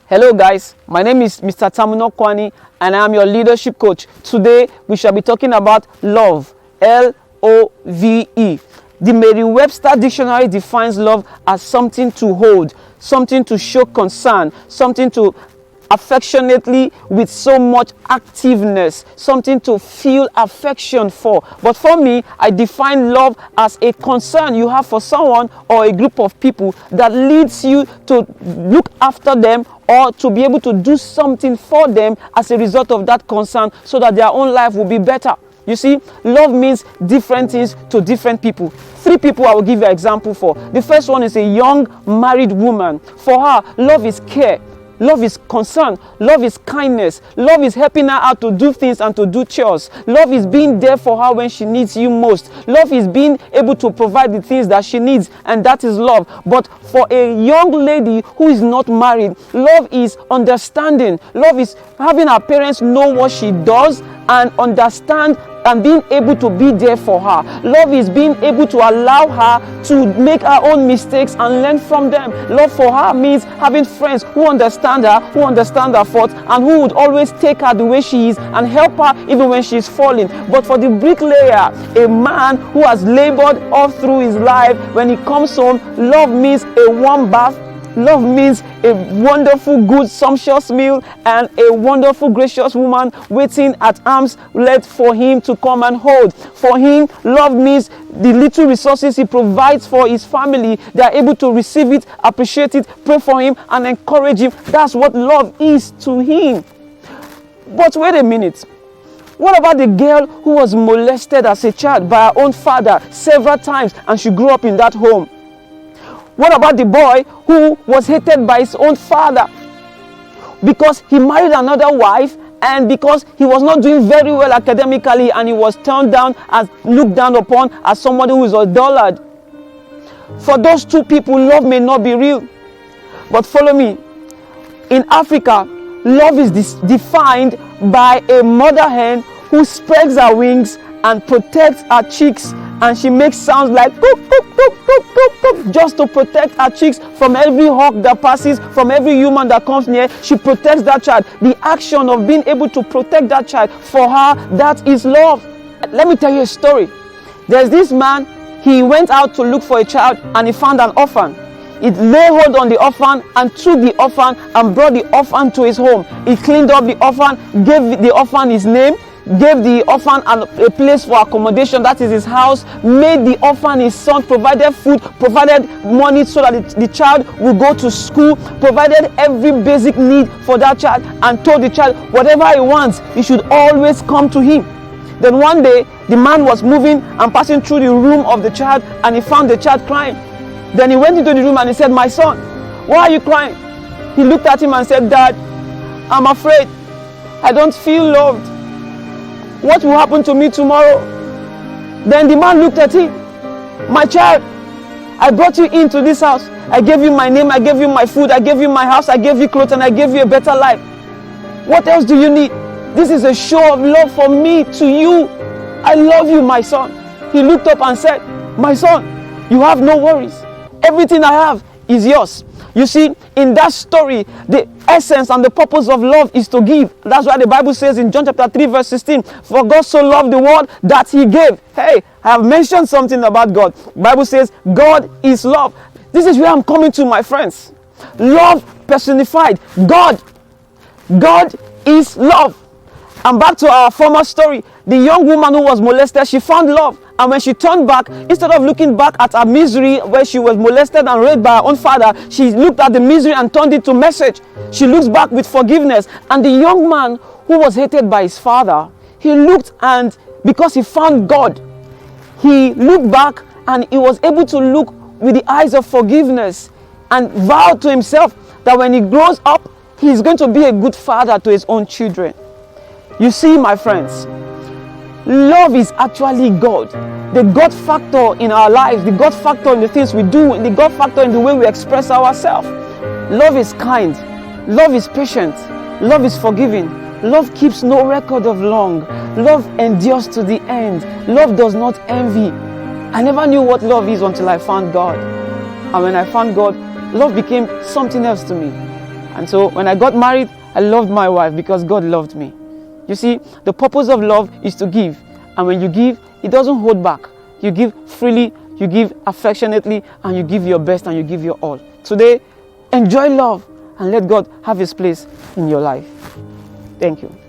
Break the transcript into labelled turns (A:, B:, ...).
A: Hello guys, my name is Mr. Tamuno Kwani and I am your leadership coach. Today we shall be talking about love, L-O-V-E. The Merriam-Webster dictionary defines love as something to hold, something to show concern, something to affectionately with so much activeness, something to feel affection for. But for me, I define love as a concern you have for someone or a group of people that leads you to look after them or to be able to do something for them as a result of that concern so that their own life will be better. You see, love means different things to different people. 3 people I will give you an example for. The first one is a young married woman. For her, love is care. Love is concern. Love is kindness. Love is helping her out to do things and to do chores. Love is being there for her when she needs you most. Love is being able to provide the things that she needs, and that is love. But for a young lady who is not married, love is understanding. Love is having her parents know what she does and understand and being able to be there for her. Love is being able to allow her to make her own mistakes and learn from them. Love for her means having friends who understand her faults, and who would always take her the way she is and help her even when she is falling. But for the bricklayer, a man who has labored all through his life, when he comes home, love means a warm bath. Love means a wonderful, good, sumptuous meal and a wonderful, gracious woman waiting at arm's length for him to come and hold. For him, love means the little resources he provides for his family. They are able to receive it, appreciate it, pray for him and encourage him. That's what love is to him. But wait a minute. What about the girl who was molested as a child by her own father several times and she grew up in that home? What about the boy who was hated by his own father because he married another wife and because he was not doing very well academically and he was turned down and looked down upon as somebody who is a dullard? For those 2 people, love may not be real. But follow me. In Africa, love is defined by a mother hen who spreads her wings and protects her chicks, and she makes sounds like cook, cook, cook, cook, cook, cook, just to protect her chicks from every hawk that passes, from every human that comes near. She protects that child. The action of being able to protect that child, for her, that is love. Let me tell you a story. There's this man, he went out to look for a child and he found an orphan. He lay hold on the orphan and took the orphan and brought the orphan to his home. He cleaned up the orphan, gave the orphan his name, gave the orphan a place for accommodation, that is his house, made the orphan his son, provided food, provided money so that the child will go to school, provided every basic need for that child, and told the child whatever he wants, he should always come to him. Then one day, the man was moving and passing through the room of the child, and he found the child crying. Then he went into the room and he said, "My son, why are you crying?" He looked at him and said, "Dad, I'm afraid. I don't feel loved. What will happen to me tomorrow?" Then the man looked at him. "My child, I brought you into this house. I gave you my name, I gave you my food, I gave you my house, I gave you clothes, and I gave you a better life. What else do you need? This is a show of love from me to you. I love you, my son." He looked up and said, "My son, you have no worries. Everything I have is yours." You see, in that story, the essence and the purpose of love is to give. That's why the Bible says in John chapter 3 verse 16, "For God so loved the world that he gave." Hey, I have mentioned something about God. The Bible says God is love. This is where I'm coming to, my friends. Love personified. God is love. And back to our former story, the young woman who was molested, she found love. And when she turned back, instead of looking back at her misery where she was molested and raped by her own father, she looked at the misery and turned it to message. She looks back with forgiveness. And the young man who was hated by his father, he looked, and because he found God, he looked back and he was able to look with the eyes of forgiveness and vowed to himself that when he grows up, he's going to be a good father to his own children. You see, my friends, love is actually God. The God factor in our lives, the God factor in the things we do, the God factor in the way we express ourselves. Love is kind. Love is patient. Love is forgiving. Love keeps no record of wrong. Love endures to the end. Love does not envy. I never knew what love is until I found God. And when I found God, love became something else to me. And so when I got married, I loved my wife because God loved me. You see, the purpose of love is to give. And when you give, it doesn't hold back. You give freely, you give affectionately, and you give your best and you give your all. Today, enjoy love and let God have His place in your life. Thank you.